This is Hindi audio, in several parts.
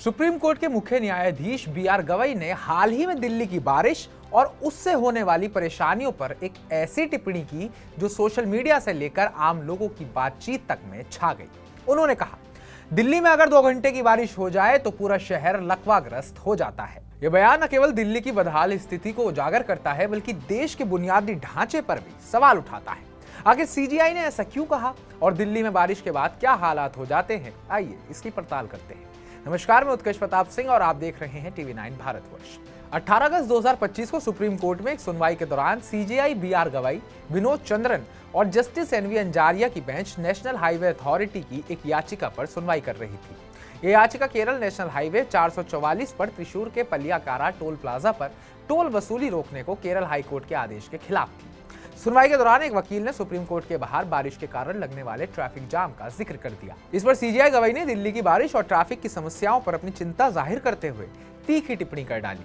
सुप्रीम कोर्ट के मुख्य न्यायाधीश बी.आर. गवई ने हाल ही में दिल्ली की बारिश और उससे होने वाली परेशानियों पर एक ऐसी टिप्पणी की जो सोशल मीडिया से लेकर आम लोगों की बातचीत तक में छा गई। उन्होंने कहा, दिल्ली में अगर 2 घंटे की बारिश हो जाए तो पूरा शहर लकवाग्रस्त हो जाता है। यह बयान न केवल दिल्ली की बदहाल स्थिति को उजागर करता है बल्कि देश के बुनियादी ढांचे पर भी सवाल उठाता है। आखिर सीजीआई ने ऐसा क्यों कहा और दिल्ली में बारिश के बाद क्या हालात हो जाते हैं, आइए इसकी पड़ताल करते हैं। नमस्कार, मैं उत्कर्ष प्रताप सिंह और आप देख रहे हैं टीवी9 भारतवर्ष। 18 अगस्त 2025 को सुप्रीम कोर्ट में एक सुनवाई के दौरान सीजेआई बी.आर. गवई, विनोद चंद्रन और जस्टिस एन.वी. अंजारिया की बेंच नेशनल हाईवे अथॉरिटी की एक याचिका पर सुनवाई कर रही थी। यह याचिका केरल नेशनल हाईवे 444 पर त्रिशूर के पलियाकारा टोल प्लाजा पर टोल वसूली रोकने को केरल हाईकोर्ट के आदेश के खिलाफ थी। सुनवाई के दौरान एक वकील ने सुप्रीम कोर्ट के बाहर बारिश के कारण लगने वाले ट्रैफिक जाम का जिक्र कर दिया। इस पर सीजीआई गवई ने दिल्ली की बारिश और ट्रैफिक की समस्याओं पर अपनी चिंता जाहिर करते हुए तीखी टिप्पणी कर डाली।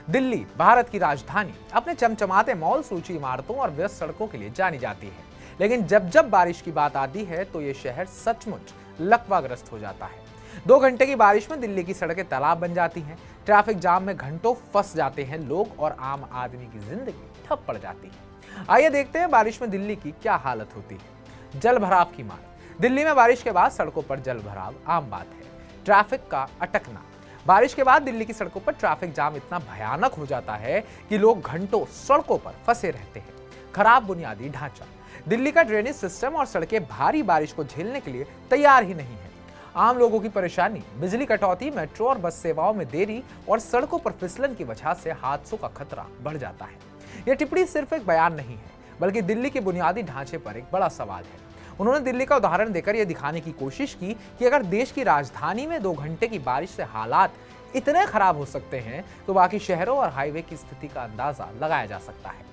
दिल्ली, भारत की राजधानी, अपने चमचमाते मॉल, ऊंची इमारतों और व्यस्त सड़कों के लिए जानी जाती है, लेकिन जब जब बारिश की बात आती है तो ये शहर सचमुच लकवाग्रस्त हो जाता है। 2 घंटे की बारिश में दिल्ली की सड़कें तालाब बन जाती हैं, ट्रैफिक जाम में घंटों फंस जाते हैं लोग और आम आदमी की जिंदगी ठप पड़ जाती है। आइए देखते हैं बारिश में दिल्ली की क्या हालत होती है। जल भराव की मार। दिल्ली में बारिश के बाद सड़कों पर जल भराव आम बात है। ट्रैफिक का अटकना। बारिश के बाद दिल्ली की सड़कों पर ट्रैफिक जाम इतना भयानक हो जाता है कि लोग घंटों सड़कों पर फंसे रहते हैं। खराब बुनियादी ढांचा। दिल्ली का ड्रेनेज सिस्टम और सड़कें भारी बारिश को झेलने के लिए तैयार ही नहीं है। आम लोगों की परेशानी, बिजली कटौती, मेट्रो और बस सेवाओं में देरी और सड़कों पर फिसलन की वजह से हादसों का खतरा बढ़ जाता है। यह टिप्पणी सिर्फ एक बयान नहीं है बल्कि दिल्ली के बुनियादी ढांचे पर एक बड़ा सवाल है। उन्होंने दिल्ली का उदाहरण देकर यह दिखाने की कोशिश की कि अगर देश की राजधानी में 2 घंटे की बारिश से हालात इतने खराब हो सकते हैं तो बाकी शहरों और हाईवे की स्थिति का अंदाजा लगाया जा सकता है।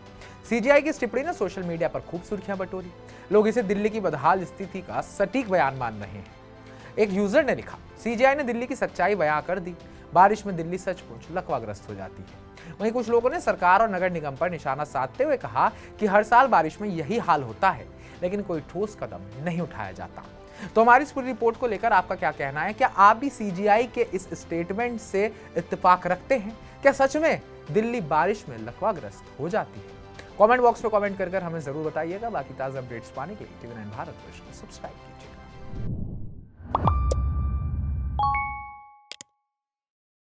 सीजीआई की इस टिप्पणी ने सोशल मीडिया पर खूब सुर्खियां बटोरी। लोग इसे दिल्ली की बदहाल स्थिति का सटीक बयान मान रहे हैं। एक यूजर ने लिखा, सीजीआई ने दिल्ली की सच्चाई बयां कर दी, बारिश में दिल्ली सचमुच लकवाग्रस्त हो जाती है। वहीं कुछ लोगों ने सरकार और नगर निगम पर निशाना साधते हुए कहा कि हर साल बारिश में यही हाल होता है, लेकिन कोई ठोस कदम नहीं उठाया जाता। तो हमारी इस पूरी रिपोर्ट को लेकर आपका क्या कहना है? क्या आप भी सीजीआई के इस स्टेटमेंट से इत्तेफाक रखते हैं? क्या सच में दिल्ली बारिश में लकवाग्रस्त हो जाती है? कमेंट बॉक्स में कमेंट कर हमें जरूर बताइएगा। बाकी ताज़ा अपडेट्स पाने के लिए टीवी9 भारतवर्ष को सब्सक्राइब कीजिए।